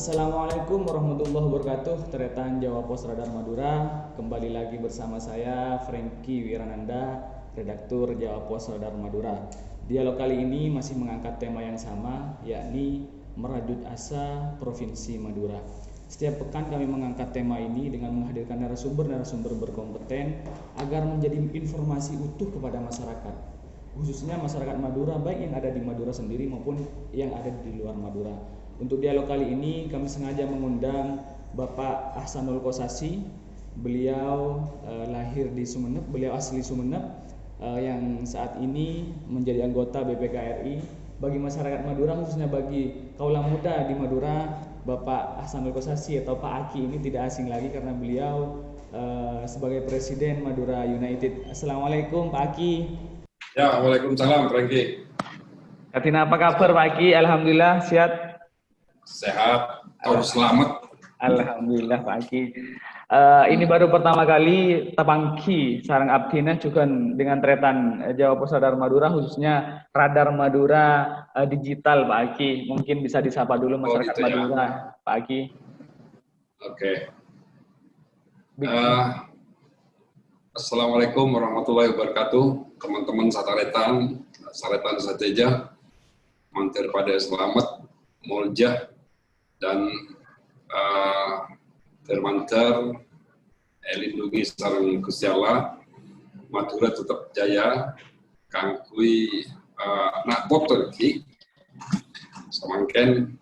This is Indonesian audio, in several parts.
Assalamualaikum warahmatullahi wabarakatuh. Teretan Jawa Pos Radar Madura. Kembali lagi bersama saya Franky Wirananda, redaktur Jawa Pos Radar Madura. Dialog kali ini masih mengangkat tema yang sama, yakni merajut asa Provinsi Madura. Setiap pekan kami mengangkat tema ini dengan menghadirkan narasumber-narasumber berkompeten agar menjadi informasi utuh kepada masyarakat, khususnya masyarakat Madura, baik yang ada di Madura sendiri maupun yang ada di luar Madura. Untuk dialog kali ini kami sengaja mengundang Bapak Ahsanul Kossasi. Beliau lahir di Sumeneb, beliau asli Sumeneb, yang saat ini menjadi anggota BPKRI. Bagi masyarakat Madura, khususnya bagi kaula muda di Madura, Bapak Ahsanul Kossasi atau Pak Aki ini tidak asing lagi karena beliau sebagai Presiden Madura United. Assalamualaikum Pak Aki. Ya, waalaikumsalam Franky. Katina, apa kabar Pak Aki? Alhamdulillah sehat. Sehat, harus selamat. Alhamdulillah Pak Aki. Ini baru pertama kali Tabangki sarang Abdina juga dengan Tretan Jawa Pos Radar Madura, khususnya Radar Madura Digital Pak Aki. Mungkin bisa disapa dulu masyarakat gitu Madura ya, Pak Aki. Oke. Assalamualaikum warahmatullahi wabarakatuh. Teman-teman Sataretan Sateja, mantir pada selamat, Moljah, dan termantar elindungi sarang Gustiala, Madura tetap jaya, kangkui nak poterki, semangken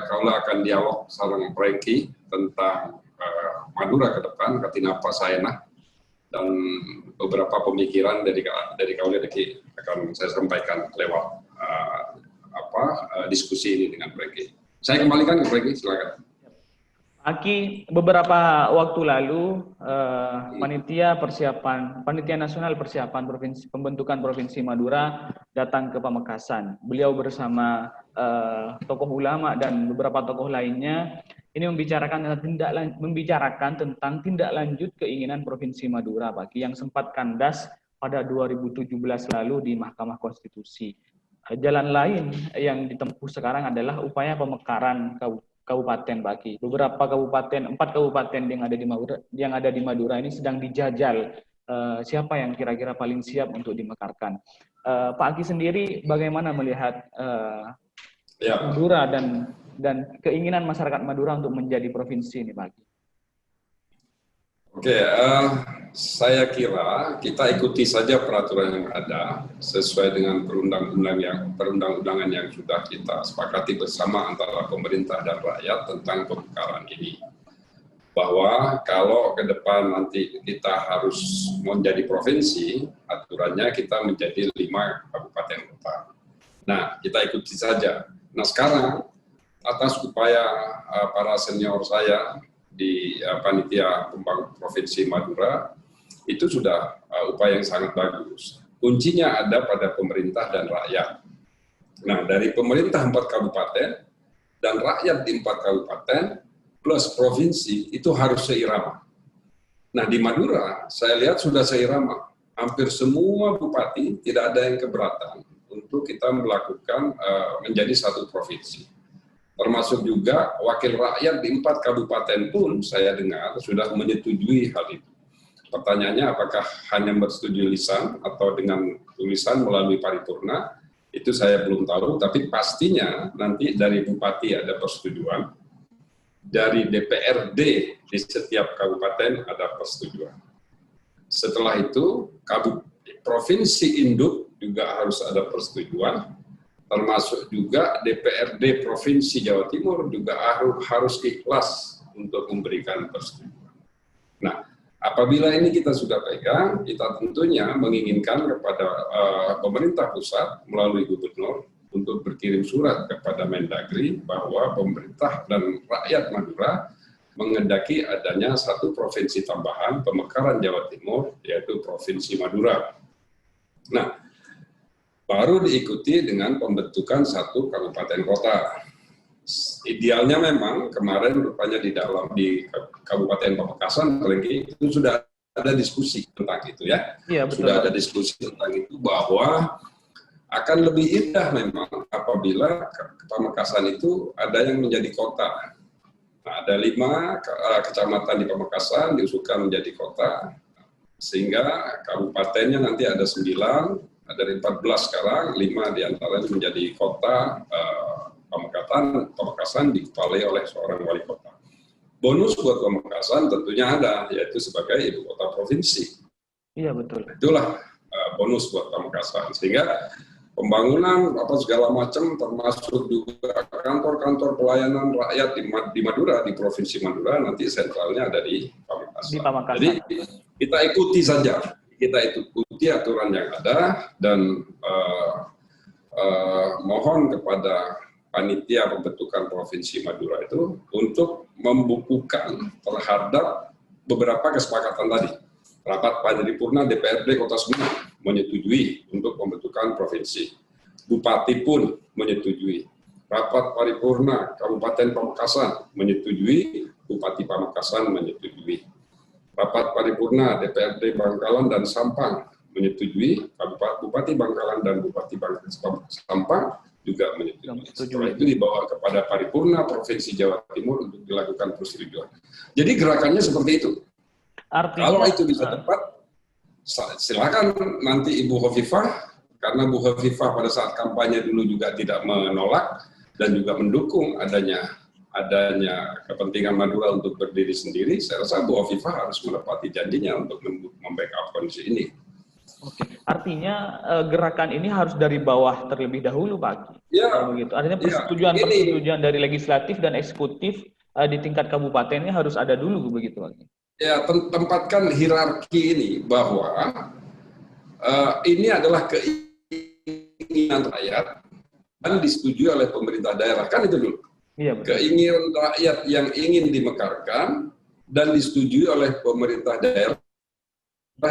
kaulah akan dialog sarang Franky tentang Madura ke depan, katinapa saya dan beberapa pemikiran dari kaulah akan saya sampaikan lewat diskusi ini dengan Franky. Saya kembalikan ke Franky, silakan. Aki, beberapa waktu lalu panitia nasional persiapan pembentukan Provinsi Madura datang ke Pamekasan. Beliau bersama tokoh ulama dan beberapa tokoh lainnya ini membicarakan tentang tindak lanjut keinginan Provinsi Madura, Pak Aki, yang sempat kandas pada 2017 lalu di Mahkamah Konstitusi. Jalan lain yang ditempuh sekarang adalah upaya pemekaran kabupaten, Pak Aki. Beberapa kabupaten, 4 kabupaten yang ada di Madura ini sedang dijajal siapa yang kira-kira paling siap untuk dimekarkan. Pak Aki sendiri bagaimana melihat Madura dan keinginan masyarakat Madura untuk menjadi provinsi ini, Pak Aki? Oke, saya kira kita ikuti saja peraturan yang ada sesuai dengan perundang-undangan yang sudah kita sepakati bersama antara pemerintah dan rakyat tentang pemekaran ini. Bahwa kalau ke depan nanti kita harus menjadi provinsi, aturannya kita menjadi 5 kabupaten kota. Nah, kita ikuti saja. Nah, sekarang atas upaya para senior saya di panitia pembangunan Provinsi Madura, itu sudah upaya yang sangat bagus. Kuncinya ada pada pemerintah dan rakyat. Nah, dari pemerintah 4 kabupaten dan rakyat di 4 kabupaten plus provinsi itu harus seirama. Nah, di Madura saya lihat sudah seirama. Hampir semua bupati tidak ada yang keberatan untuk kita melakukan menjadi satu provinsi. Termasuk juga wakil rakyat di 4 kabupaten pun saya dengar sudah menyetujui hal itu. Pertanyaannya apakah hanya bersetuju lisan atau dengan tulisan melalui paripurna, itu saya belum tahu, tapi pastinya nanti dari bupati ada persetujuan, dari DPRD di setiap kabupaten ada persetujuan. Setelah itu, provinsi induk juga harus ada persetujuan, termasuk juga DPRD Provinsi Jawa Timur juga harus ikhlas untuk memberikan persetujuan. Nah, apabila ini kita sudah pegang, kita tentunya menginginkan kepada pemerintah pusat melalui gubernur untuk berkirim surat kepada Mendagri bahwa pemerintah dan rakyat Madura mengendaki adanya satu provinsi tambahan pemekaran Jawa Timur, yaitu Provinsi Madura. Nah, baru diikuti dengan pembentukan satu kabupaten kota. Idealnya memang kemarin rupanya di Kabupaten Pamekasan itu sudah ada diskusi tentang itu ya. Iya, betul. Sudah ada diskusi tentang itu bahwa akan lebih indah memang apabila Pamekasan itu ada yang menjadi kota. Nah, ada 5 kecamatan di Pamekasan diusulkan menjadi kota, sehingga kabupatennya nanti ada 9, dari 14 sekarang, 5 diantaranya menjadi kota. Pamekasan dikepalai oleh seorang wali kota. Bonus buat Pamekasan tentunya ada, yaitu sebagai ibu kota provinsi. Iya betul. Itulah bonus buat Pamekasan, sehingga pembangunan segala macam, termasuk juga kantor-kantor pelayanan rakyat di Madura, di provinsi Madura, nanti sentralnya ada di Pamekasan. Di Pamekasan. Jadi kita ikuti saja, kita ikuti aturan yang ada, dan mohon kepada panitia pembentukan provinsi Madura itu untuk membukukan terhadap beberapa kesepakatan tadi. Rapat paripurna DPRD Kota Sumeneb menyetujui untuk pembentukan provinsi. Bupati pun menyetujui. Rapat paripurna Kabupaten Pamekasan menyetujui, Bupati Pamekasan menyetujui. Rapat paripurna DPRD Bangkalan dan Sampang menyetujui, Bupati Bangkalan dan Bupati Sampang juga menyetujui. Setelah itu dibawa kepada paripurna Provinsi Jawa Timur untuk dilakukan persetujuan. Jadi gerakannya seperti itu. Artinya, kalau itu bisa tepat, silakan nanti Ibu Hovifah, karena Bu Hovifah pada saat kampanye dulu juga tidak menolak dan juga mendukung adanya kepentingan Madura untuk berdiri sendiri. Saya rasa Bu Hovifah harus menepati janjinya untuk membackup kondisi ini. Oke. Artinya gerakan ini harus dari bawah terlebih dahulu, Pak. Ya. Begitu. Artinya persetujuan dari legislatif dan eksekutif di tingkat kabupatennya harus ada dulu, begitu, Pak. Ya, tempatkan hierarki ini bahwa ini adalah keinginan rakyat dan disetujui oleh pemerintah daerah, kan itu dulu. Iya, keinginan rakyat yang ingin dimekarkan dan disetujui oleh pemerintah daerah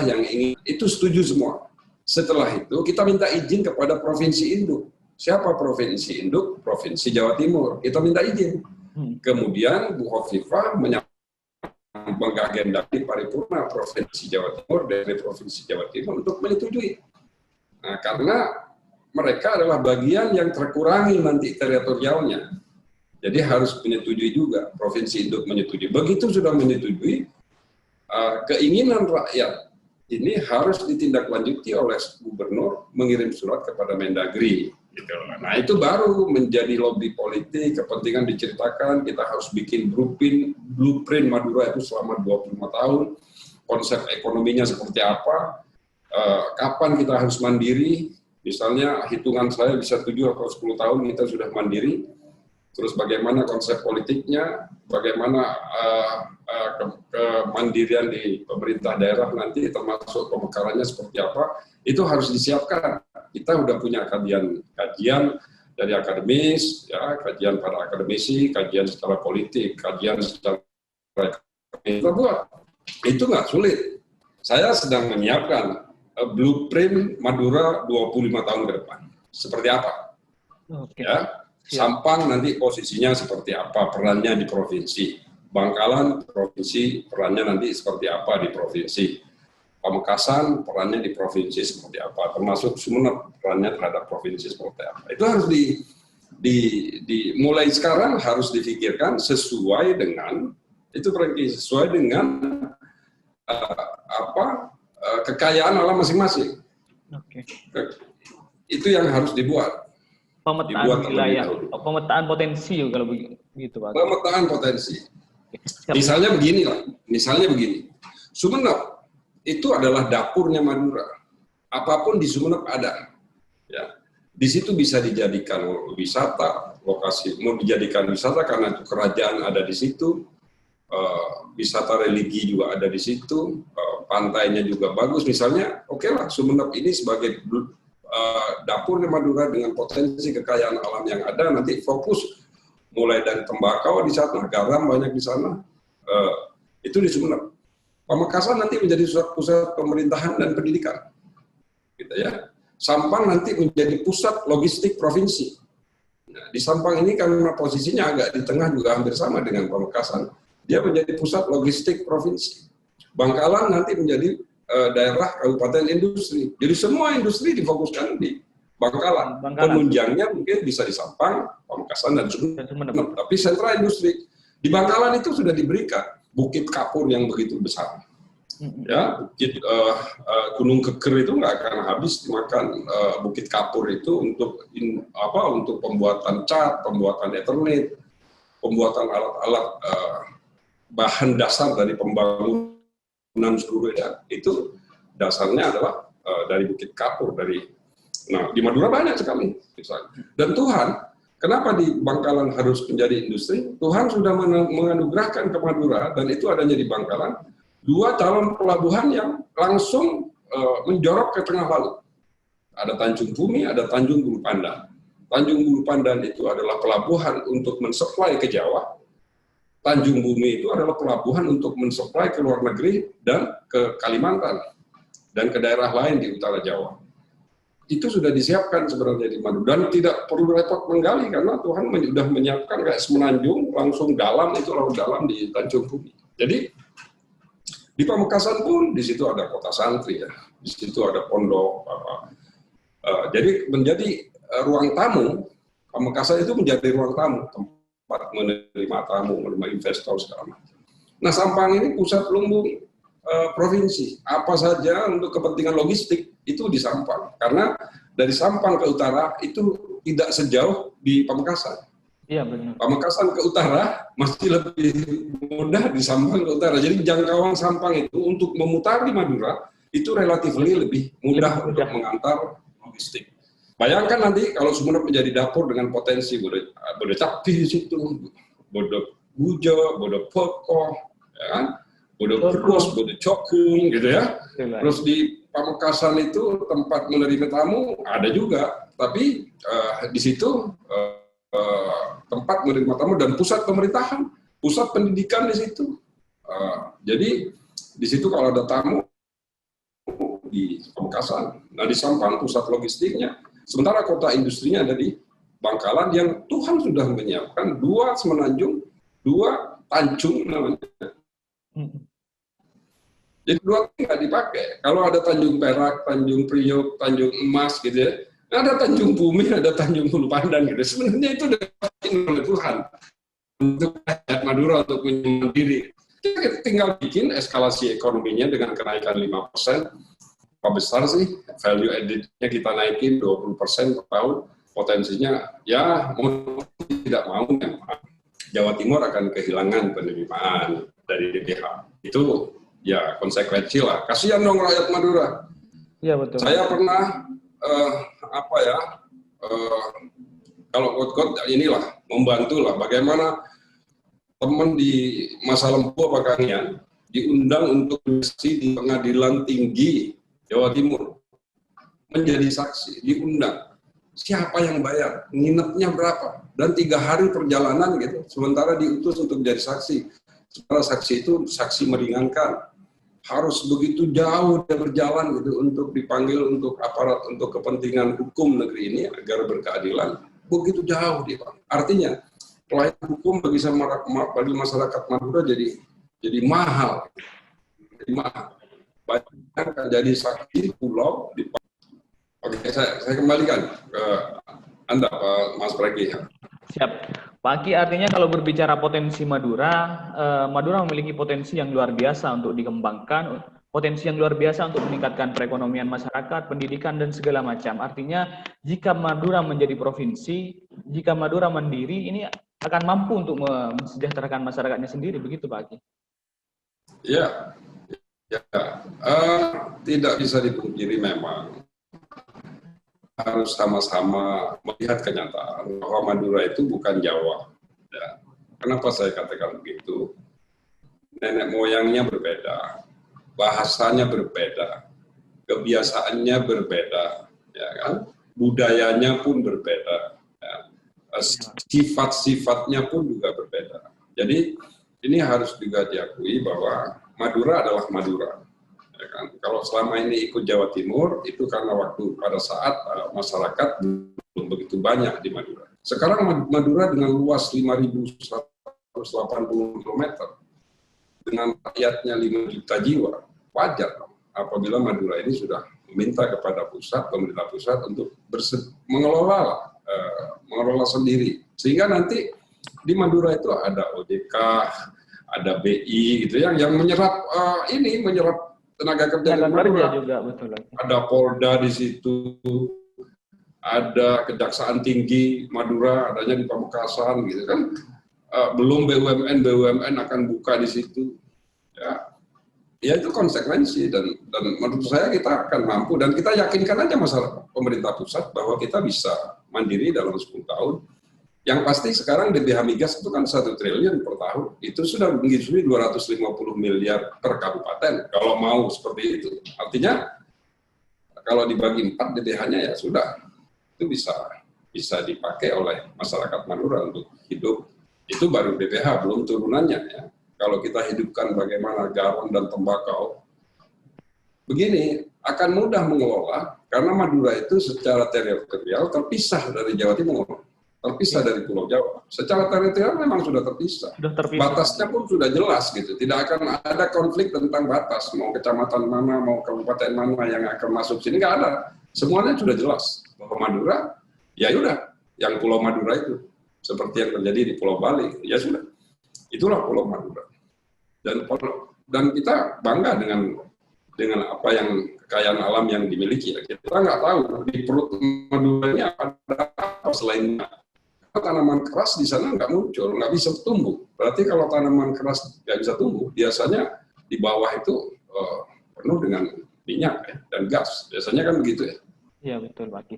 yang ingin, itu setuju semua. Setelah itu kita minta izin kepada provinsi induk. Siapa provinsi induk? Provinsi Jawa Timur. Kita minta izin. Kemudian Bu Hovifah mengagenda di paripurna Provinsi Jawa Timur dari Provinsi Jawa Timur untuk menyetujui. Nah, karena mereka adalah bagian yang terkurangi nanti teritorialnya. Jadi harus menyetujui juga, Provinsi induk menyetujui. Begitu sudah menyetujui, keinginan rakyat ini harus ditindaklanjuti oleh gubernur mengirim surat kepada Mendagri. Gitu. Nah, itu baru menjadi lobby politik, kepentingan diceritakan, kita harus bikin blueprint Madura itu selama 25 tahun, konsep ekonominya seperti apa, kapan kita harus mandiri, misalnya hitungan saya bisa 7 atau 10 tahun kita sudah mandiri, terus bagaimana konsep politiknya, bagaimana kemandirian di pemerintah daerah nanti, termasuk pemekarannya seperti apa, itu harus disiapkan. Kita sudah punya kajian dari akademis, ya, kajian para akademisi, kajian secara politik, kajian secara kita buat. Itu nggak sulit. Saya sedang menyiapkan blueprint Madura 25 tahun ke depan. Seperti apa? Oke. Ya, Sampang nanti posisinya seperti apa, perannya di provinsi. Bangkalan provinsi, perannya nanti seperti apa di provinsi. Pamekasan perannya di provinsi seperti apa, termasuk Sumeneb perannya terhadap provinsi seperti apa. Itu harus mulai sekarang harus difikirkan sesuai dengan sesuai dengan kekayaan alam masing-masing. Oke. Itu yang harus dibuat. Pemetaan wilayah, pemetaan potensi kalau begitu, Pak. Pemetaan potensi. Misalnya begini, Sumeneb itu adalah dapurnya Madura. Apapun di Sumeneb ada. Ya. Di situ bisa dijadikan wisata, lokasi mau dijadikan wisata karena itu kerajaan ada di situ, wisata religi juga ada di situ, pantainya juga bagus. Misalnya, oke lah Sumeneb ini sebagai dapurnya Madura dengan potensi kekayaan alam yang ada, nanti fokus mulai dari tembakau di sana, garam banyak di sana, itu di Sumeneb. Pamekasan nanti menjadi pusat pemerintahan dan pendidikan, gitu ya. Sampang nanti menjadi pusat logistik provinsi. Nah, di Sampang ini karena posisinya agak di tengah juga hampir sama dengan Pamekasan, dia menjadi pusat logistik provinsi. Bangkalan nanti menjadi daerah kabupaten industri. Jadi semua industri difokuskan di Bangkalan. Penunjangnya mungkin bisa di Sampang, Pamekasan, dan Sumeneb. Tapi sentra industri di Bangkalan itu sudah diberikan bukit kapur yang begitu besar. Ya, bukit Gunung Keker itu nggak akan habis dimakan. Bukit kapur itu untuk untuk pembuatan cat, pembuatan Eternit, pembuatan alat-alat bahan dasar dari pembangunan seluruh ya. Itu dasarnya adalah dari bukit kapur dari. Nah, di Madura banyak sekali. Dan Tuhan, kenapa di Bangkalan harus menjadi industri? Tuhan sudah menganugerahkan ke Madura, dan itu adanya di Bangkalan, 2 calon pelabuhan yang langsung menjorok ke tengah laut. Ada Tanjung Bumi, ada Tanjung Bulu Pandan. Tanjung Bulu Pandan itu adalah pelabuhan untuk mensuplai ke Jawa. Tanjung Bumi itu adalah pelabuhan untuk mensuplai ke luar negeri dan ke Kalimantan dan ke daerah lain di utara Jawa. Itu sudah disiapkan sebenarnya di Madura, dan tidak perlu repot menggali karena Tuhan sudah menyiapkan kayak semenanjung langsung dalam, itu laut dalam di Tanjung Bumi. Jadi di Pamekasan pun di situ ada kota santri ya, di situ ada pondok jadi menjadi ruang tamu. Pamekasan itu menjadi ruang tamu, tempat menerima tamu, menerima investor segala macam. Nah, Sampang ini pusat lumbung provinsi, apa saja untuk kepentingan logistik itu di Sampang, karena dari Sampang ke utara itu tidak sejauh di Pamekasan. Iya benar. Pamekasan ke utara masih lebih mudah di Sampang ke utara. Jadi jangkauan Sampang itu untuk memutari Madura itu relatif lebih mudah untuk mengantar logistik. Bayangkan nanti kalau Sumeneb menjadi dapur dengan potensi Bodo Capi di situ, Bodo Bujo, Bodo Poko, ya kan? Bodo Berus, Bodo Cokung, gitu ya. Terus di Pamekasan itu tempat menerima tamu ada juga, tapi di situ tempat menerima tamu dan pusat pemerintahan, pusat pendidikan di situ. Jadi di situ kalau ada tamu di Pamekasan, nah di Sampang pusat logistiknya. Sementara kota industrinya ada di Bangkalan yang Tuhan sudah menyiapkan 2 semenanjung, 2 tanjung namanya. Jadi 2 nggak dipakai. Kalau ada Tanjung Perak, Tanjung Priok, Tanjung Emas gitu ya, ada Tanjung Bumi, ada Tanjung Bulu Pandan gitu. Sebenarnya itu dipakai oleh Tuhan untuk rakyat Madura untuk mandiri. Kita tinggal bikin eskalasi ekonominya dengan kenaikan 5%. Apa besar sih value added-nya kita naikin 20% per tahun, potensinya ya mau tidak mau Jawa Timur akan kehilangan penerimaan dari DPH. Itu ya konsekuensi lah. Kasihan dong rakyat Madura. Iya betul. Saya pernah kalau kot-kot inilah membantu lah bagaimana teman di masa lempuh Pakangian diundang untuk berdiskusi di Pengadilan Tinggi Jawa Timur menjadi saksi, diundang. Siapa yang bayar? Nginepnya berapa? Dan 3 hari perjalanan gitu. Sementara diutus untuk jadi saksi. Sementara saksi itu saksi meringankan. Harus begitu jauh dia berjalan gitu untuk dipanggil untuk aparat untuk kepentingan hukum negeri ini agar berkeadilan. Begitu jauh dia. Artinya pelayanan hukum bagi masyarakat Madura jadi mahal. Jadi mahal. Banyak jadi saksi pulau di. Oke, saya kembalikan ke Anda, Pak Mas Preki. Siap. Pak Aki, artinya kalau berbicara potensi Madura, Madura memiliki potensi yang luar biasa untuk dikembangkan, potensi yang luar biasa untuk meningkatkan perekonomian masyarakat, pendidikan, dan segala macam. Artinya, jika Madura menjadi provinsi, jika Madura mandiri, ini akan mampu untuk mensejahterakan masyarakatnya sendiri, begitu Pak Aki? Ya, tidak bisa dipungkiri memang. Harus sama-sama melihat kenyataan bahwa Madura itu bukan Jawa. Ya. Kenapa saya katakan begitu? Nenek moyangnya berbeda, bahasanya berbeda, kebiasaannya berbeda, ya kan? Budayanya pun berbeda, ya. Sifat-sifatnya pun juga berbeda. Jadi ini harus juga diakui bahwa Madura adalah Madura. Ya kan? Kalau selama ini ikut Jawa Timur, itu karena waktu pada saat masyarakat belum begitu banyak di Madura. Sekarang Madura dengan luas 5.180 km, dengan rakyatnya 5 juta jiwa, wajar apabila Madura ini sudah meminta kepada pemerintah pusat untuk mengelola sendiri, sehingga nanti di Madura itu ada OJK, ada BI gitu yang menyerap menyerap tenaga kerja di Madura. Juga, betul. Ada Polda di situ, ada Kejaksaan Tinggi Madura, adanya di Pamekasan gitu kan. Belum BUMN akan buka di situ. Ya itu konsekuensi dan menurut saya kita akan mampu dan kita yakinkan aja masyarakat pemerintah pusat bahwa kita bisa mandiri dalam 10 tahun. Yang pasti sekarang DBH Migas itu kan 1 triliun per tahun. Itu sudah menyusui 250 miliar per kabupaten kalau mau seperti itu. Artinya kalau dibagi 4 DBH-nya ya sudah. Itu bisa dipakai oleh masyarakat Madura untuk hidup. Itu baru DBH, belum turunannya ya. Kalau kita hidupkan bagaimana garam dan tembakau, begini akan mudah mengelola karena Madura itu secara teritorial terpisah dari Jawa Timur, terpisah dari Pulau Jawa. Secara teritorial memang sudah terpisah. Batasnya pun sudah jelas gitu. Tidak akan ada konflik tentang batas, mau kecamatan mana, mau kabupaten mana yang akan masuk sini, nggak ada. Semuanya sudah jelas bahwa Madura, ya udah, yang Pulau Madura itu seperti yang terjadi di Pulau Bali, ya sudah. Itulah Pulau Madura. Dan kita bangga dengan apa yang kekayaan alam yang dimiliki. Kita nggak tahu di perut Madura ini ada apa selain tanaman keras di sana nggak muncul, nggak bisa tumbuh. Berarti kalau tanaman keras nggak bisa tumbuh, biasanya di bawah itu penuh dengan minyak ya, dan gas. Biasanya kan begitu ya. Iya betul Pak Aki.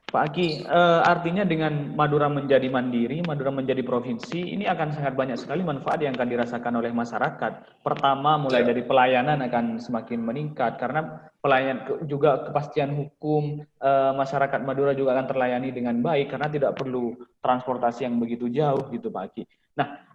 Pak Aki, artinya dengan Madura menjadi mandiri, Madura menjadi provinsi, ini akan sangat banyak sekali manfaat yang akan dirasakan oleh masyarakat. Pertama, mulai dari pelayanan akan semakin meningkat, karena juga kepastian hukum, masyarakat Madura juga akan terlayani dengan baik, karena tidak perlu transportasi yang begitu jauh, gitu Pak Aki. Nah,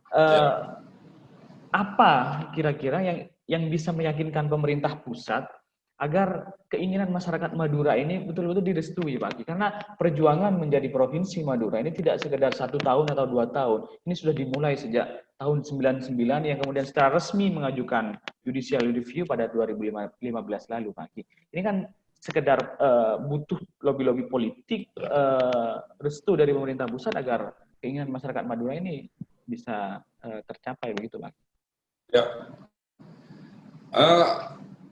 apa kira-kira yang bisa meyakinkan pemerintah pusat agar keinginan masyarakat Madura ini betul-betul direstui Pak Aki? Karena perjuangan menjadi provinsi Madura ini tidak sekedar 1 tahun atau 2 tahun. Ini sudah dimulai sejak tahun 99 yang kemudian secara resmi mengajukan judicial review pada 2015 lalu Pak Aki. Ini kan sekedar butuh lobby-lobby politik, restu dari pemerintah pusat agar keinginan masyarakat Madura ini bisa tercapai begitu Pak Aki. Ya.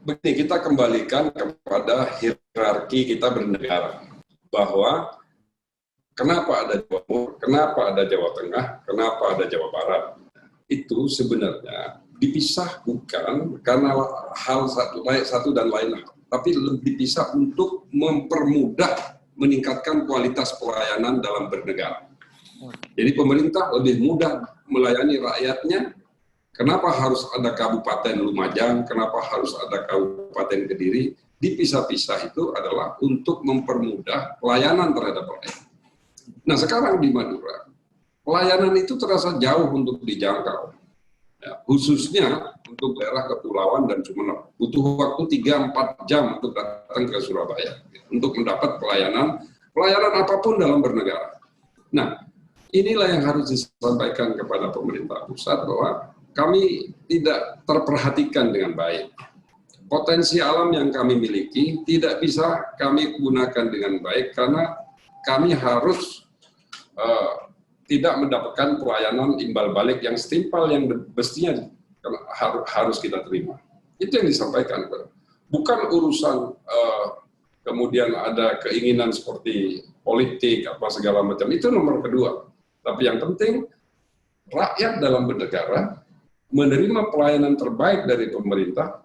Begini, kita kembalikan kepada hierarki kita bernegara. Bahwa kenapa ada Jawa Timur, kenapa ada Jawa Tengah, kenapa ada Jawa Barat. Itu sebenarnya dipisah bukan karena hal satu dan lain hal, tapi dipisah untuk mempermudah meningkatkan kualitas pelayanan dalam bernegara. Jadi pemerintah lebih mudah melayani rakyatnya. Kenapa harus ada Kabupaten Lumajang, kenapa harus ada Kabupaten Kediri, dipisah-pisah itu adalah untuk mempermudah pelayanan terhadap rakyat. Nah sekarang di Madura, pelayanan itu terasa jauh untuk dijangkau. Ya, khususnya untuk daerah kepulauan dan Sumeneb. Butuh waktu 3-4 jam untuk datang ke Surabaya, untuk mendapat pelayanan apapun dalam bernegara. Nah, inilah yang harus disampaikan kepada pemerintah pusat bahwa kami tidak terperhatikan dengan baik. Potensi alam yang kami miliki tidak bisa kami gunakan dengan baik karena kami harus tidak mendapatkan pelayanan imbal balik yang setimpal yang mestinya harus kita terima. Itu yang disampaikan. Bukan urusan kemudian ada keinginan seperti politik apa segala macam, itu nomor kedua. Tapi yang penting rakyat dalam bernegara menerima pelayanan terbaik dari pemerintah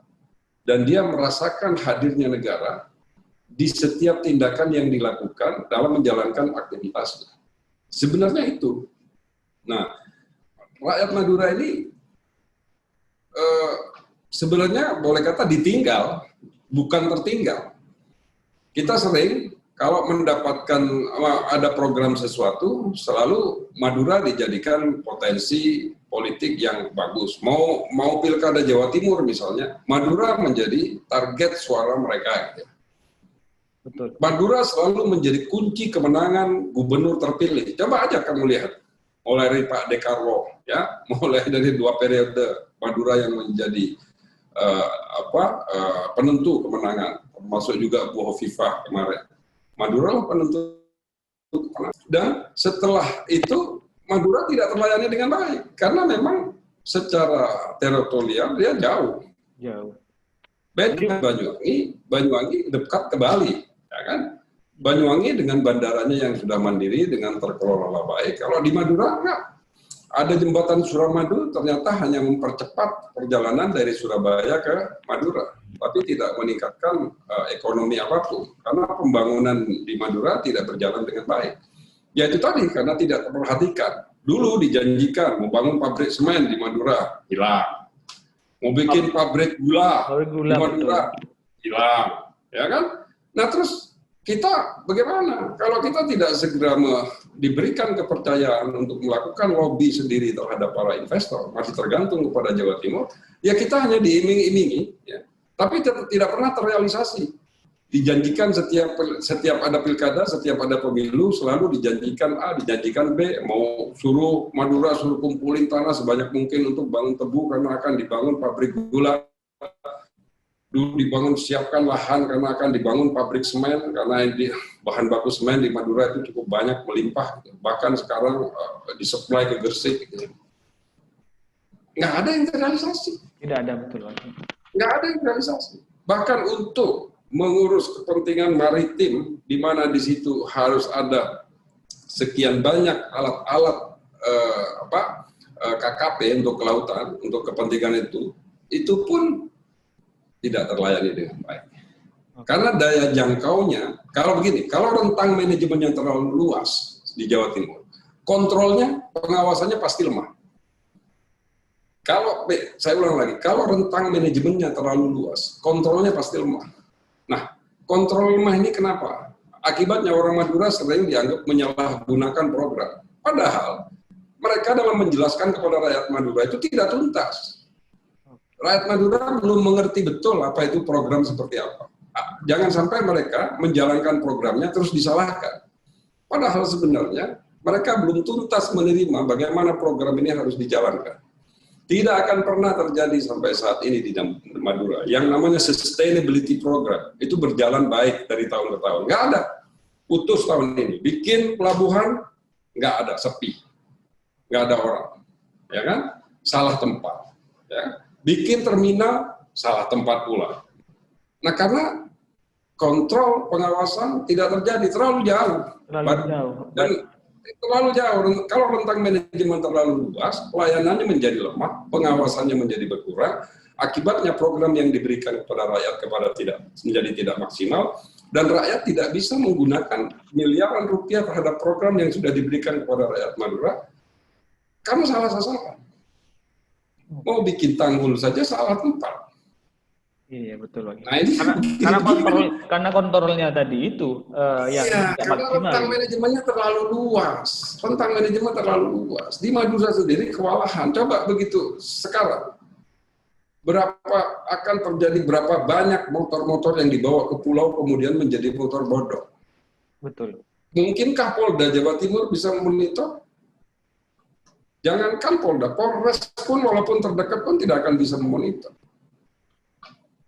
dan dia merasakan hadirnya negara di setiap tindakan yang dilakukan dalam menjalankan aktivitasnya. Sebenarnya itu. Nah, rakyat Madura ini sebenarnya boleh kata ditinggal, bukan tertinggal. Kita sering kalau mendapatkan ada program sesuatu, selalu Madura dijadikan potensi politik yang bagus. Mau pilkada Jawa Timur misalnya, Madura menjadi target suara mereka. Betul. Madura selalu menjadi kunci kemenangan gubernur terpilih. Coba aja kamu lihat, mulai dari Pak Dekarwo, ya, mulai dari 2 periode Madura yang menjadi penentu kemenangan. termasuk juga Bu Hovifah kemarin. Madura lah penentu. Dan setelah itu Madura tidak terlayani dengan baik karena memang secara teritorial dia jauh. Beda dengan Banyuwangi dekat ke Bali, ya kan? Banyuwangi dengan bandaranya yang sudah mandiri dengan terkelola baik. Kalau di Madura enggak. Ada jembatan Suramadu ternyata hanya mempercepat perjalanan dari Surabaya ke Madura, tapi tidak meningkatkan ekonomi apapun karena pembangunan di Madura tidak berjalan dengan baik. Ya itu tadi karena tidak terperhatikan. Dulu dijanjikan membangun pabrik semen di Madura, hilang. Mau bikin pabrik gula di Madura, hilang. Ya kan? Nah terus kita bagaimana? Kalau kita tidak segera diberikan kepercayaan untuk melakukan lobby sendiri terhadap para investor, masih tergantung kepada Jawa Timur, ya kita hanya diiming-imingi, ya. Tapi tidak pernah terrealisasi. Dijanjikan setiap ada pilkada, setiap ada pemilu, selalu dijanjikan A, dijanjikan B, mau suruh Madura, suruh kumpulin tanah sebanyak mungkin untuk bangun tebu karena akan dibangun pabrik gula. Dulu dibangun, siapkan lahan karena akan dibangun pabrik semen, karena bahan baku semen di Madura itu cukup banyak, melimpah, bahkan sekarang disuplai ke Gresik. Gitu. Nggak ada yang terrealisasi. Tidak ada, betul. Nggak ada yang terrealisasi. Bahkan untuk mengurus kepentingan maritim, di mana di situ harus ada sekian banyak alat-alat KKP untuk kelautan, untuk kepentingan itu pun tidak terlayani dengan baik. Karena daya jangkaunya, kalau begini, kalau rentang manajemen yang terlalu luas di Jawa Timur, kontrolnya, pengawasannya pasti lemah. Saya ulang lagi, kalau rentang manajemennya terlalu luas, kontrolnya pasti lemah. Nah, kontrol lemah ini kenapa? Akibatnya orang Madura sering dianggap menyalahgunakan program. Padahal, mereka dalam menjelaskan kepada rakyat Madura itu tidak tuntas. Rakyat Madura belum mengerti betul apa itu program seperti apa. Jangan sampai mereka menjalankan programnya terus disalahkan. Padahal sebenarnya mereka belum tuntas menerima bagaimana program ini harus dijalankan. Tidak akan pernah terjadi sampai saat ini di Madura. Yang namanya sustainability program itu berjalan baik dari tahun ke tahun. Nggak ada. Putus tahun ini. Bikin pelabuhan, nggak ada, sepi. Nggak ada orang. Ya kan? Salah tempat. Ya. Bikin terminal, salah tempat pula. Nah, karena kontrol pengawasan tidak terjadi, terlalu jauh. Dan terlalu jauh. Kalau rentang manajemen terlalu luas, pelayanannya menjadi lemah, pengawasannya menjadi berkurang, akibatnya program yang diberikan kepada rakyat menjadi tidak maksimal, dan rakyat tidak bisa menggunakan miliaran rupiah terhadap program yang sudah diberikan kepada rakyat Madura, karena salah sasaran. Mau bikin tanggul saja salah tempat. Iya betul Bang. Nah, ini karena kontrolnya tadi itu iya, karena rentang manajemennya terlalu luas. Rentang manajemen terlalu luas. Di Madura sendiri kewalahan. Coba begitu sekarang. Akan terjadi berapa banyak motor-motor yang dibawa ke pulau kemudian menjadi motor bodong. Betul. Mungkinkah Polda Jawa Timur bisa memonitor? Jangankan Polda, Polres pun walaupun terdekat pun tidak akan bisa memonitor.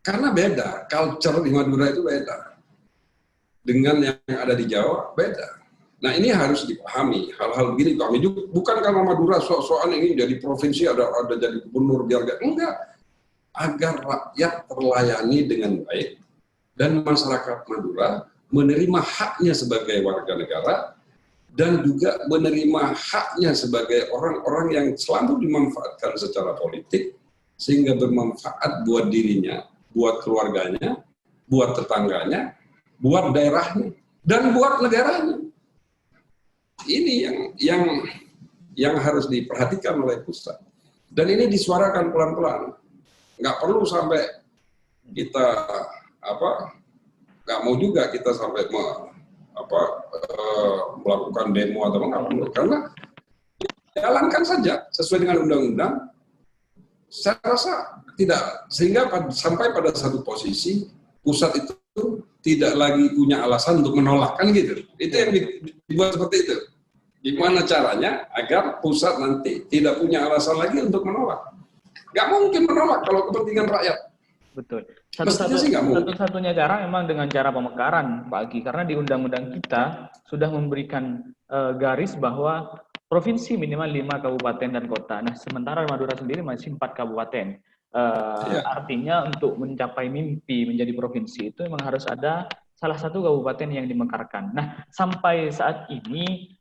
Karena beda, culture di Madura itu beda. Dengan yang ada di Jawa, beda. Nah ini harus dipahami, hal-hal begini kami juga, bukan karena Madura sok-sokan ingin jadi provinsi, ada jadi gubernur, biar enggak. Agar rakyat terlayani dengan baik, dan masyarakat Madura menerima haknya sebagai warga negara, dan juga menerima haknya sebagai orang-orang yang selalu dimanfaatkan secara politik, sehingga bermanfaat buat dirinya, buat keluarganya, buat tetangganya, buat daerahnya, dan buat negaranya. Ini yang harus diperhatikan oleh pusat. Dan ini disuarakan pelan-pelan. Nggak perlu sampai kita nggak mau juga kita sampai melakukan demo atau nggak perlu, karena jalankan saja sesuai dengan undang-undang. Saya rasa tidak, sehingga sampai pada satu posisi pusat itu tidak lagi punya alasan untuk menolak, kan gitu. Itu yang dibuat seperti itu. Gimana caranya agar pusat nanti tidak punya alasan lagi untuk menolak? Nggak mungkin menolak kalau kepentingan rakyat. Betul. Mestinya sih nggak mungkin. Satu-satunya cara memang dengan cara pemekaran, Pak Agi, karena di undang-undang kita sudah memberikan garis bahwa provinsi minimal 5 kabupaten dan kota. Nah, sementara Madura sendiri masih 4 kabupaten. Iya. Artinya untuk mencapai mimpi menjadi provinsi itu memang harus ada salah satu kabupaten yang dimekarkan. Nah, sampai saat ini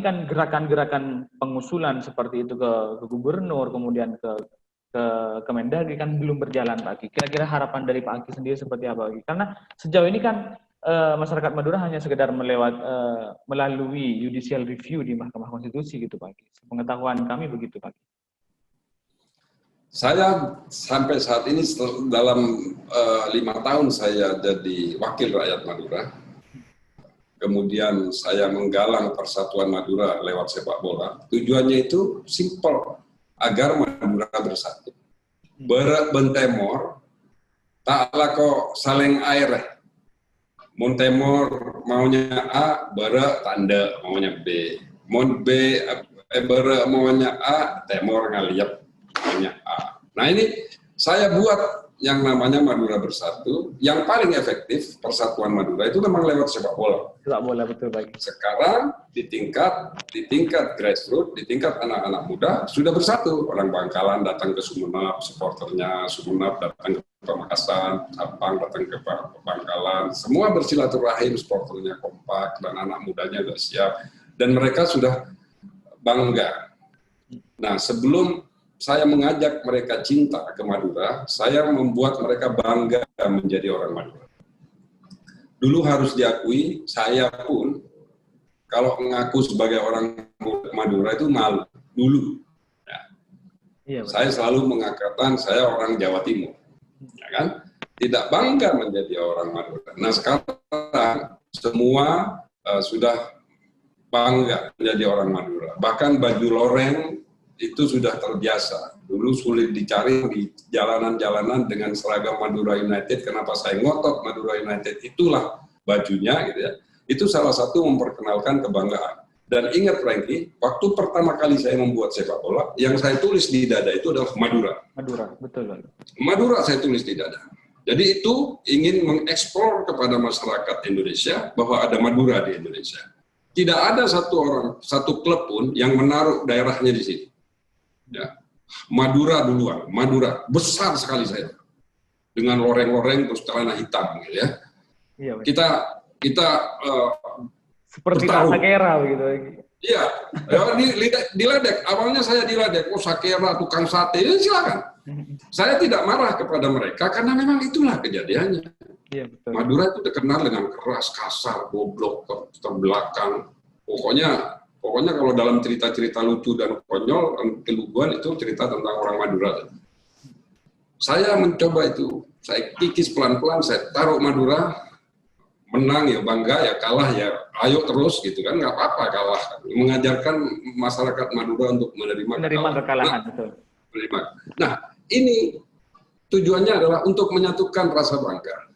kan gerakan-gerakan pengusulan seperti itu ke gubernur, kemudian ke Kemendagri kan belum berjalan, Pak Aki. Kira-kira harapan dari Pak Aki sendiri seperti apa, Pak Aki? Karena sejauh ini kan masyarakat Madura hanya sekedar melalui judicial review di Mahkamah Konstitusi gitu, Pak Aki. Pengetahuan kami begitu, Pak Aki. Saya sampai saat ini dalam 5 tahun saya jadi wakil rakyat Madura. Kemudian saya menggalang persatuan Madura lewat sepak bola. Tujuannya itu simpel, agar Madura bersatu. Bentemor, taklah kok saling air. Montemor maunya A, bara tanda maunya B. Mon B, bara maunya A, temor ngaliap maunya A. Nah ini saya buat yang namanya Madura Bersatu, yang paling efektif persatuan Madura itu memang lewat sepak bola. Sepak bola, betul, Pak. Sekarang di tingkat grassroots, di tingkat anak-anak muda sudah bersatu. Orang Bangkalan datang ke Sumenep, supporternya Sumenep datang ke Pamekasan, Sabang datang ke Bangkalan, semua bersilaturahim, supporternya kompak dan anak mudanya sudah siap dan mereka sudah bangga. Nah, sebelum saya mengajak mereka cinta ke Madura, saya membuat mereka bangga menjadi orang Madura. Dulu harus diakui, saya pun kalau mengaku sebagai orang Madura itu malu dulu. Ya. Iya, saya selalu mengatakan saya orang Jawa Timur, ya kan? Tidak bangga menjadi orang Madura. Nah sekarang semua sudah bangga menjadi orang Madura. Bahkan baju loreng itu sudah terbiasa. Dulu sulit dicari di jalanan-jalanan dengan seragam Madura United. Kenapa saya ngotot Madura United? Itulah bajunya, gitu ya. Itu salah satu memperkenalkan kebanggaan. Dan ingat Franky, waktu pertama kali saya membuat sepak bola, yang saya tulis di dada itu adalah Madura. Madura, betul. Madura saya tulis di dada. Jadi itu ingin mengeksplor kepada masyarakat Indonesia bahwa ada Madura di Indonesia. Tidak ada satu klub pun yang menaruh daerahnya di sini. Ya. Madura duluan, Madura besar sekali saya dengan loreng-loreng terus celana hitam, gitu ya. Iya, kita seperti Sakera begitu. Iya, di Ledek. Awalnya saya di Ledek, Sakera tukang sate, ya silakan. Saya tidak marah kepada mereka karena memang itulah kejadiannya. Iya, betul. Madura itu terkenal dengan keras, kasar, goblok, terbelakang. Pokoknya kalau dalam cerita-cerita lucu dan konyol, keluguan itu cerita tentang orang Madura. Saya mencoba itu, saya kikis pelan-pelan, saya taruh Madura, menang ya bangga, ya kalah ya ayo terus gitu kan, nggak apa-apa kalah. Mengajarkan masyarakat Madura untuk menerima kekalahan. Betul. Nah, ini tujuannya adalah untuk menyatukan rasa bangga.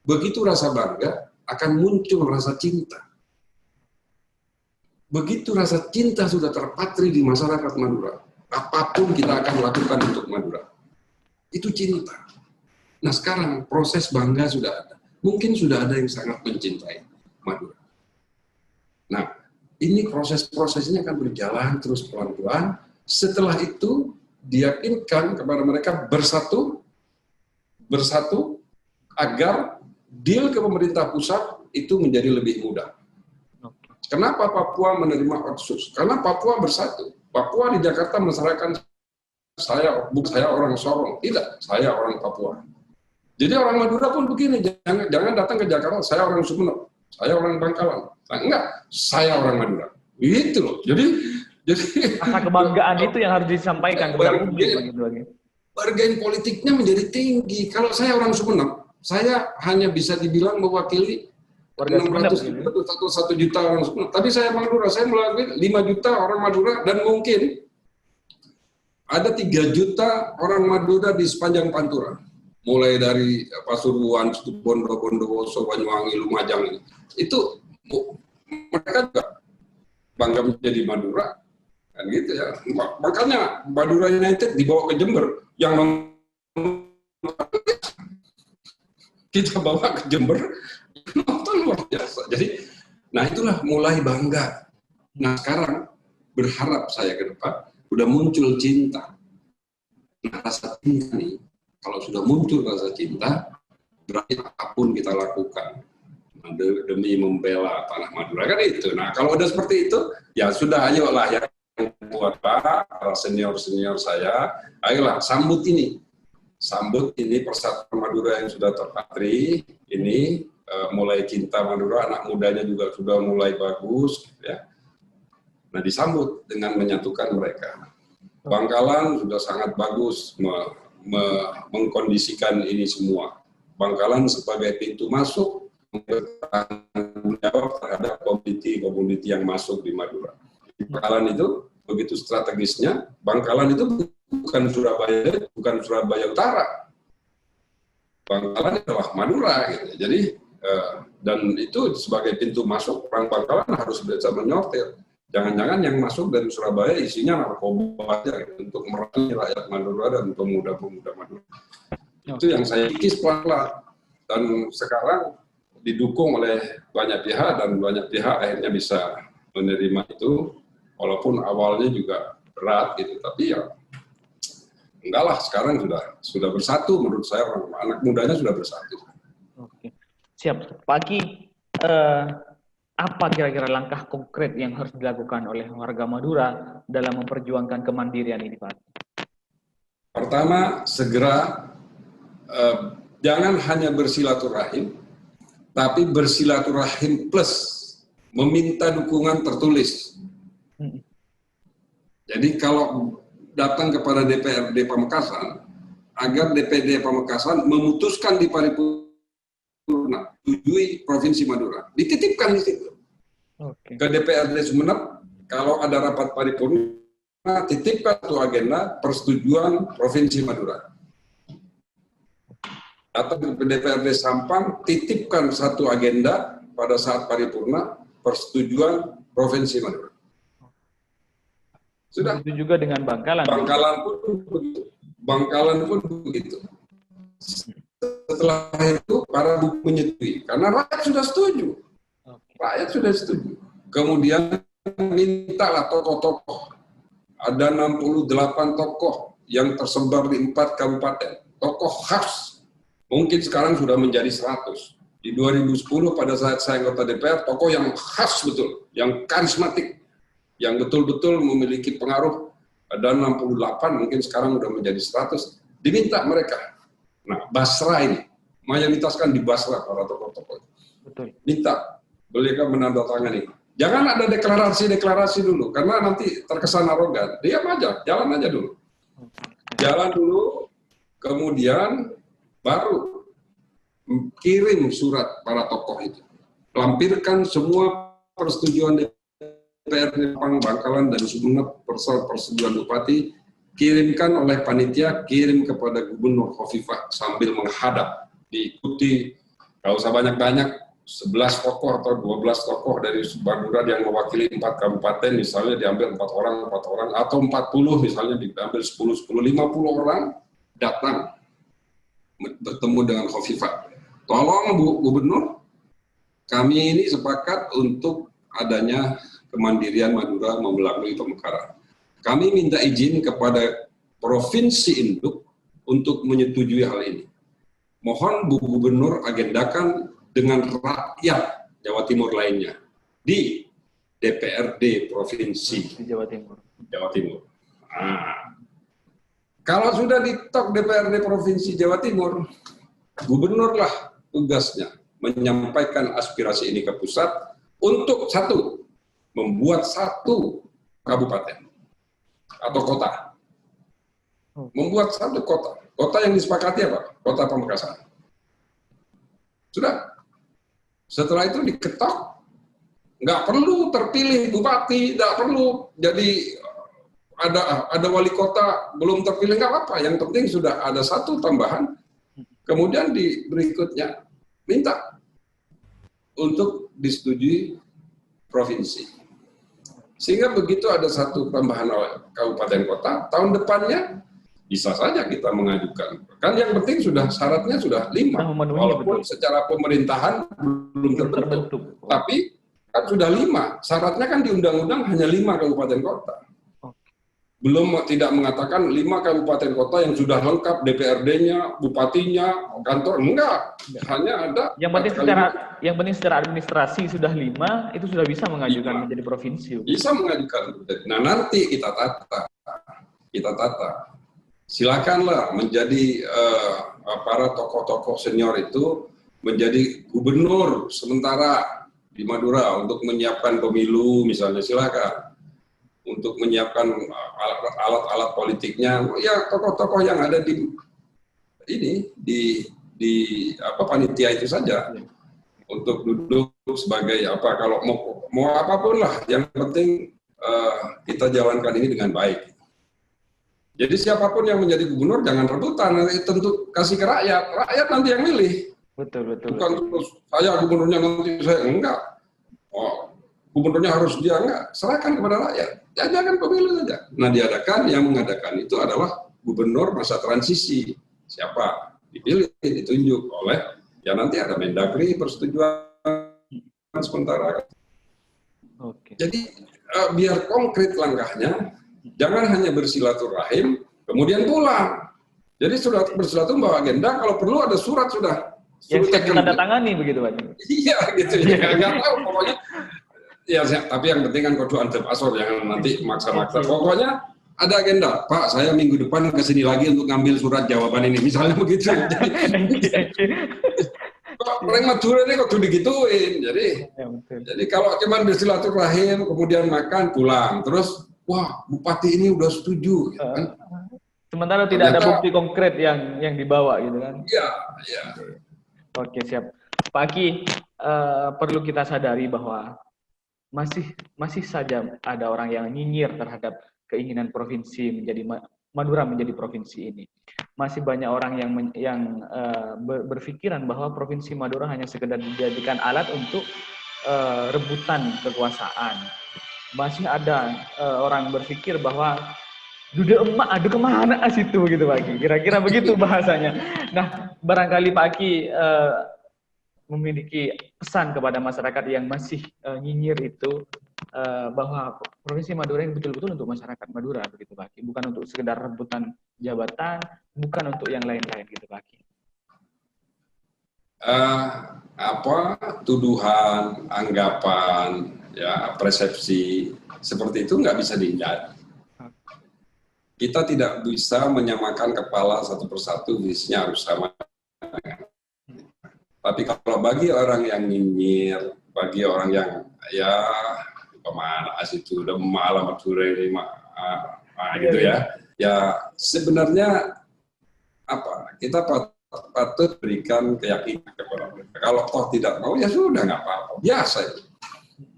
Begitu rasa bangga, akan muncul rasa cinta. Begitu rasa cinta sudah terpatri di masyarakat Madura, apapun kita akan lakukan untuk Madura. Itu cinta. Nah sekarang proses bangga sudah ada. Mungkin sudah ada yang sangat mencintai Madura. Nah ini proses-prosesnya akan berjalan terus pelan-pelan. Setelah itu diyakinkan kepada mereka bersatu agar deal ke pemerintah pusat itu menjadi lebih mudah. Kenapa Papua menerima Otsus? Karena Papua bersatu. Papua di Jakarta menserahkan saya orang Sorong. Tidak, saya orang Papua. Jadi orang Madura pun begini, jangan datang ke Jakarta, saya orang Sumenep, saya orang Bangkalan. Nah, enggak, saya orang Madura. Gitu loh. Jadi rasa kebanggaan itu yang harus disampaikan kepada publik. Bargain politiknya menjadi tinggi. Kalau saya orang Sumenep, saya hanya bisa dibilang mewakili 600 juta atau 1 juta orang Sumenep. Tapi saya Madura, saya melalui 5 juta orang Madura dan mungkin ada 3 juta orang Madura di sepanjang Pantura. Mulai dari Pasuruan, Situbondo, Bondowoso, Banyuwangi, Lumajang. Itu mereka juga bangga menjadi Madura. Kan gitu ya. Makanya Madura United dibawa ke Jember yang kita bawa ke Jember, nonton luar biasa. Jadi, nah itulah mulai bangga. Nah sekarang berharap saya ke depan, udah muncul cinta. Nah rasa cinta nih, kalau sudah muncul rasa cinta, berarti apapun kita lakukan demi membela tanah Madura kan itu. Nah kalau udah seperti itu, ya sudah ayolah yang kuat Pak, para senior-senior saya, ayolah sambut ini Persatuan Madura yang sudah terpatri, ini mulai cinta Madura, anak mudanya juga sudah mulai bagus, ya. Nah disambut dengan menyatukan mereka. Bangkalan sudah sangat bagus mengkondisikan ini semua. Bangkalan sebagai pintu masuk bertanggung jawab terhadap komoditi yang masuk di Madura. Bangkalan itu begitu strategisnya, Bangkalan itu bukan Surabaya Utara. Bangkalan adalah Madura gitu. Jadi dan itu sebagai pintu masuk, orang Bangkalan harus bisa menyortir. Jangan-jangan yang masuk dari Surabaya isinya narkoba aja gitu, untuk merangi rakyat Madura dan pemuda-pemuda Madura. Itu yang saya kikis pelan-pelan. Dan sekarang didukung oleh banyak pihak dan banyak pihak akhirnya bisa menerima itu, walaupun awalnya juga berat gitu, tapi ya enggak lah, sekarang sudah bersatu. Menurut saya anak mudanya sudah bersatu. Oke, siap. Pak Aki, apa kira-kira langkah konkret yang harus dilakukan oleh warga Madura dalam memperjuangkan kemandirian ini, Pak? Pertama, segera jangan hanya bersilaturahim, tapi bersilaturahim plus meminta dukungan tertulis. Jadi kalau datang kepada DPRD Pamekasan, agar DPRD Pamekasan memutuskan di paripurna, setujui Provinsi Madura. Dititipkan di situ. Ke DPRD Sumeneb, kalau ada rapat paripurna, titipkan satu agenda persetujuan Provinsi Madura. Datang ke DPRD Sampang, titipkan satu agenda pada saat paripurna persetujuan Provinsi Madura. Sudah. Itu juga dengan Bangkalan. Bangkalan pun begitu. Setelah itu para buku menyetujui, karena rakyat sudah setuju. Rakyat sudah setuju. Kemudian mintalah tokoh-tokoh. Ada 68 tokoh yang tersebar di 4 kabupaten. Tokoh khas. Mungkin sekarang sudah menjadi 100. Di 2010 pada saat saya anggota DPR, tokoh yang khas betul, yang karismatik, yang betul-betul memiliki pengaruh, ada 68, mungkin sekarang sudah menjadi 100, diminta mereka. Nah, Basra ini, mayoritas kan di Basra para tokoh-tokoh. Betul. Minta, beliau menandatangani. Jangan ada deklarasi-deklarasi dulu, karena nanti terkesan arogan. Diam aja, jalan aja dulu. Jalan dulu, kemudian baru kirim surat para tokoh itu. Lampirkan semua persetujuan DPRD Bangkalan dan Sumeneb persetujuan Bupati, kirimkan oleh panitia, kirim kepada Gubernur Khofifah sambil menghadap, diikuti, nggak usah banyak-banyak, 11 tokoh atau 12 tokoh dari Madura yang mewakili 4 kabupaten, misalnya diambil 4 orang, atau 40 misalnya diambil 10, 50 orang datang bertemu dengan Khofifah. Tolong Bu Gubernur, kami ini sepakat untuk adanya kemandirian Madura melalui pemekaran. Kami minta izin kepada Provinsi Induk untuk menyetujui hal ini. Mohon Bu Gubernur agendakan dengan rakyat Jawa Timur lainnya di DPRD Provinsi Jawa Timur. Nah, kalau sudah ditok DPRD Provinsi Jawa Timur, Gubernurlah tugasnya menyampaikan aspirasi ini ke pusat untuk satu, membuat satu kabupaten atau kota. Membuat satu kota. Kota yang disepakati apa? Kota Pamekasan. Sudah. Setelah itu diketok, nggak perlu terpilih bupati, nggak perlu jadi ada wali kota belum terpilih, nggak apa-apa. Yang penting sudah ada satu tambahan. Kemudian di berikutnya minta untuk disetujui provinsi. Sehingga begitu ada satu tambahan kabupaten kota, tahun depannya bisa saja kita mengajukan. Kan yang penting syaratnya sudah 5, walaupun secara pemerintahan belum terbentuk. Tapi kan sudah 5, syaratnya kan di undang-undang hanya 5 kabupaten kota. Belum tidak mengatakan 5 kabupaten kota yang sudah lengkap DPRD-nya, bupatinya, kantor, enggak. Hanya ada yang penting secara administrasi sudah 5, itu sudah bisa mengajukan menjadi provinsi. Bisa mengajukan. Nah, nanti kita tata. Silakanlah menjadi para tokoh-tokoh senior itu menjadi gubernur sementara di Madura untuk menyiapkan pemilu misalnya, silakan. Untuk menyiapkan alat-alat politiknya, ya tokoh-tokoh yang ada di panitia itu saja untuk duduk sebagai kalau mau apapun lah, yang penting kita jalankan ini dengan baik. Jadi siapapun yang menjadi gubernur jangan rebutan, tentu kasih ke rakyat nanti yang milih. Betul. Bukan terus saya gubernurnya nanti saya enggak. Gubernurnya harus dia enggak, serahkan kepada rakyat. Jangan pemilu saja. Nah, yang mengadakan itu adalah gubernur masa transisi. Siapa? Dipilih, ditunjuk oleh, ya nanti ada Mendagri persetujuan sementara. Oke. Jadi biar konkret langkahnya, jangan hanya bersilaturahim, kemudian pulang. Jadi sudah bersilaturahim bawa agenda, kalau perlu ada surat sudah. Yang ditandatangani begitu Pak? Iya gitu ya, nggak tahu pokoknya. Ya, tapi yang penting kan kudu antep asor, jangan nanti maksa-maksa. Pokoknya ada agenda, Pak, saya minggu depan kesini lagi untuk ngambil surat jawaban ini, misalnya begitu. Kok orang Madura ini kok digituin, jadi kalau cuma bersilaturahim, kemudian makan, pulang, terus, wah, bupati ini udah setuju, gitu kan? Sementara tidak ada bukti konkret yang dibawa, gitu kan? Iya. Oke, siap. Pak Aki, perlu kita sadari bahwa masih saja ada orang yang nyinyir terhadap keinginan provinsi Madura menjadi provinsi ini. Masih banyak orang yang berpikiran bahwa provinsi Madura hanya sekedar dijadikan alat untuk rebutan kekuasaan. Masih ada orang berpikir bahwa dude emak adu kemana situ gitu Pak Aki. Kira-kira begitu bahasanya. Nah, barangkali Pak Aki memiliki pesan kepada masyarakat yang masih nyinyir itu bahwa Provinsi Madura ini betul-betul untuk masyarakat Madura begitu Pak Aki, bukan untuk sekedar rebutan jabatan, bukan untuk yang lain-lain gitu Pak Aki. Tuduhan, anggapan, ya persepsi seperti itu nggak bisa dihindari. Kita tidak bisa menyamakan kepala satu persatu, visinya harus sama. Tapi kalau bagi orang yang nyinyir, bagi orang yang ya kemana situ udah malam Madura ini gitu ya sebenarnya kita patut berikan keyakinan kepada mereka. Kalau toh tidak mau ya sudah nggak apa-apa,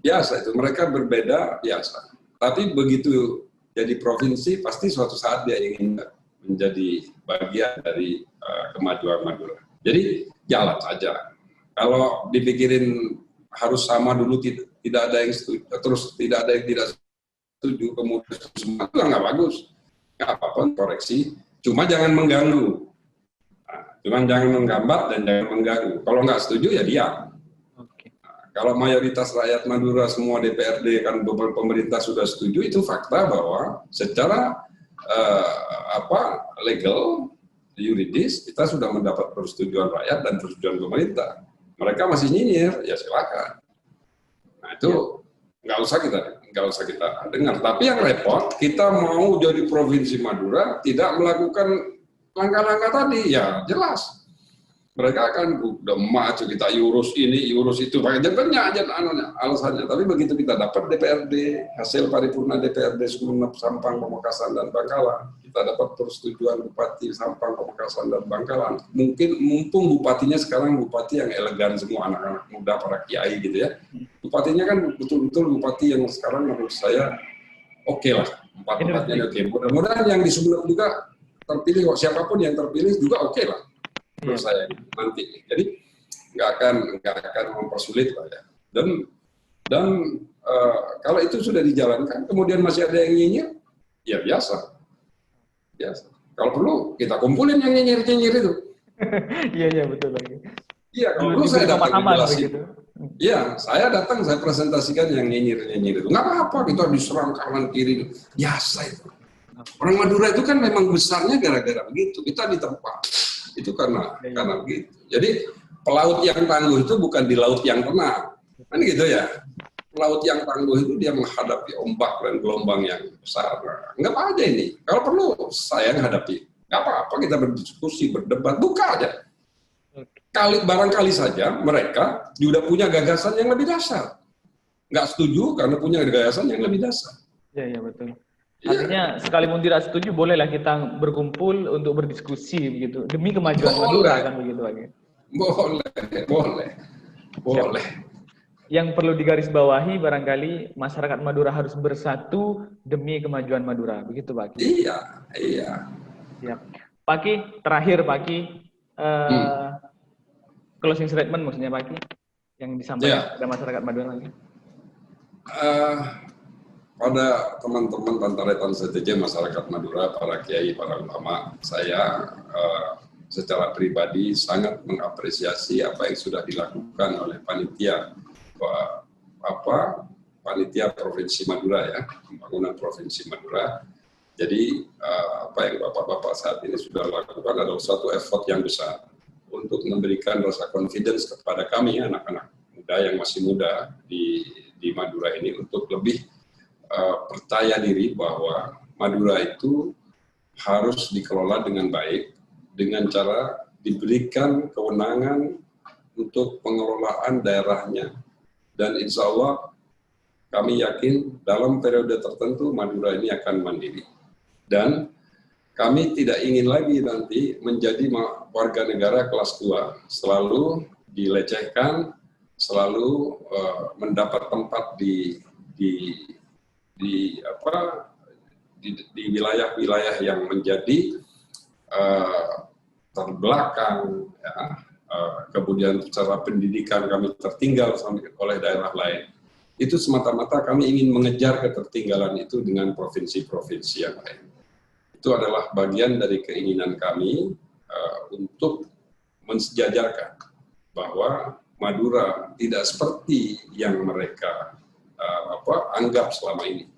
biasa itu mereka berbeda biasa. Tapi begitu jadi provinsi pasti suatu saat dia ingin menjadi bagian dari kemajuan Madura. Jadi jalan saja. Kalau dipikirin harus sama dulu, tidak ada yang setuju, terus tidak ada yang tidak setuju, kemudian semua itu nggak bagus. Nggak apa-apa, koreksi. Cuma jangan mengganggu. Cuma jangan menggambar dan jangan mengganggu. Kalau nggak setuju ya diam. Kalau mayoritas rakyat Madura semua DPRD kan pemerintah sudah setuju, itu fakta bahwa secara legal, yuridis kita sudah mendapat persetujuan rakyat dan persetujuan pemerintah. Mereka masih nyinyir, ya silakan. Nah itu nggak usah kita dengar. Tapi yang repot, kita mau jadi provinsi Madura tidak melakukan langkah-langkah tadi, ya jelas. Mereka akan udah maju, kita urus ini, urus itu, banyak aja alasannya. Tapi begitu kita dapat DPRD, hasil paripurna DPRD Sumeneb, Sampang, Pamekasan, dan Bangkalan, kita dapat persetujuan Bupati Sampang, Pamekasan, dan Bangkalan. Mumpung bupatinya sekarang bupati yang elegan semua, anak-anak muda, para kiai gitu ya. Bupatinya kan betul-betul bupati yang sekarang menurut saya oke lah, empat-empatnya oke. Mudah-mudahan yang di Sumeneb juga terpilih, siapapun yang terpilih juga oke lah. Menurut saya nanti, jadi nggak akan mempersulit lah ya. Dan kalau itu sudah dijalankan, kemudian masih ada yang nyinyir, ya biasa. Kalau perlu kita kumpulin yang nyinyir-nyinyir itu. Iya betul lagi. Iya, kalau perlu saya datang jelasin. Begitu. Iya, saya datang, saya presentasikan yang nyinyir-nyinyir itu. Nggak apa-apa, kita diserang kanan kiri. Biasa itu. Orang Madura itu kan memang besarnya gara-gara begitu. Kita ditempa. Itu karena begitu. Jadi pelaut yang tangguh itu bukan di laut yang tenang. Kan gitu ya. Pelaut yang tangguh itu dia menghadapi ombak dan gelombang yang besar. Nggak apa aja ini. Kalau perlu saya yang hadapi. Nggak apa-apa kita berdiskusi, berdebat, buka aja. Barangkali saja mereka juga punya gagasan yang lebih dasar. Nggak setuju karena punya gagasan yang lebih dasar. Iya betul. Artinya sekalipun tidak setuju, bolehlah kita berkumpul untuk berdiskusi begitu demi kemajuan Madura kan begitu lagi. Boleh. Yang perlu digarisbawahi barangkali masyarakat Madura harus bersatu demi kemajuan Madura, begitu Pak Ki? Iya. Siap. Pak Ki, terakhir Pak Ki, closing statement maksudnya Pak Ki, yang disampaikan kepada masyarakat Madura lagi. Pada teman-teman Pantaretan STJ masyarakat Madura, para kiai, para ulama, saya secara pribadi sangat mengapresiasi apa yang sudah dilakukan oleh panitia Provinsi Madura ya, pembangunan Provinsi Madura. Jadi apa yang bapak-bapak saat ini sudah lakukan adalah suatu effort yang besar untuk memberikan rasa confidence kepada kami anak-anak muda yang masih muda di Madura ini untuk lebih percaya diri bahwa Madura itu harus dikelola dengan baik dengan cara diberikan kewenangan untuk pengelolaan daerahnya. Dan insya Allah kami yakin dalam periode tertentu Madura ini akan mandiri. Dan kami tidak ingin lagi nanti menjadi warga negara kelas 2, selalu dilecehkan, selalu mendapat tempat di wilayah-wilayah yang menjadi terbelakang, ya. Kemudian secara pendidikan kami tertinggal oleh daerah lain. Itu semata-mata kami ingin mengejar ketertinggalan itu dengan provinsi-provinsi yang lain. Itu adalah bagian dari keinginan kami untuk mensejajarkan bahwa Madura tidak seperti yang mereka anggap selama ini.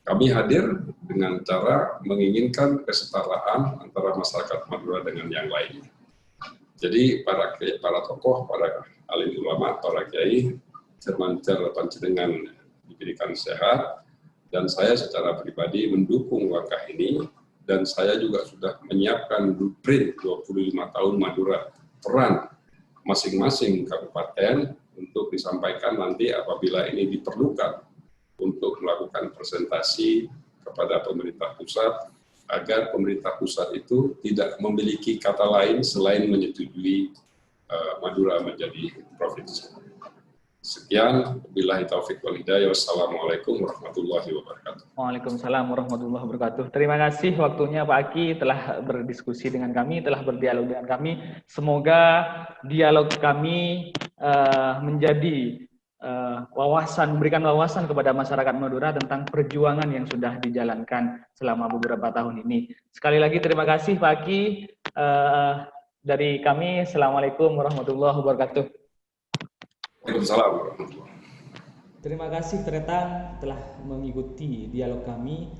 Kami hadir dengan cara menginginkan kesetaraan antara masyarakat Madura dengan yang lainnya. Jadi para tokoh, para alim ulama, para kiai, cermancer panjenengan diberikan sehat, dan saya secara pribadi mendukung langkah ini, dan saya juga sudah menyiapkan blueprint 25 tahun Madura, peran masing-masing kabupaten untuk disampaikan nanti apabila ini diperlukan untuk melakukan presentasi kepada pemerintah pusat, agar pemerintah pusat itu tidak memiliki kata lain selain menyetujui Madura menjadi provinsi. Sekian, billahi taufiq wal hidayah. Wassalamualaikum warahmatullahi wabarakatuh. Waalaikumsalam warahmatullahi wabarakatuh. Terima kasih waktunya Pak Aki telah berdiskusi dengan kami, telah berdialog dengan kami. Semoga dialog kami menjadi memberikan wawasan kepada masyarakat Madura tentang perjuangan yang sudah dijalankan selama beberapa tahun ini. Sekali lagi terima kasih Pak Aki. Dari kami, Assalamualaikum warahmatullahi wabarakatuh. Waalaikumsalam warahmatullahi wabarakatuh. Terima kasih Tretan telah mengikuti dialog kami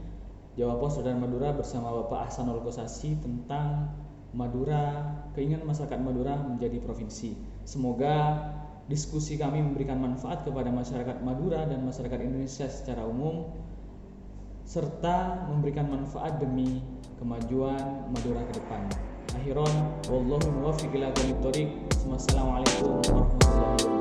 Jawa Pos Radar Madura bersama Bapak Ahsanul Gosasi tentang Madura, keinginan masyarakat Madura menjadi provinsi. Semoga diskusi kami memberikan manfaat kepada masyarakat Madura dan masyarakat Indonesia secara umum, serta memberikan manfaat demi kemajuan Madura ke depan. Akhiran, wallahu muwaffiq ila aqwamit thoriq. Wassalamualaikum warahmatullahi wabarakatuh.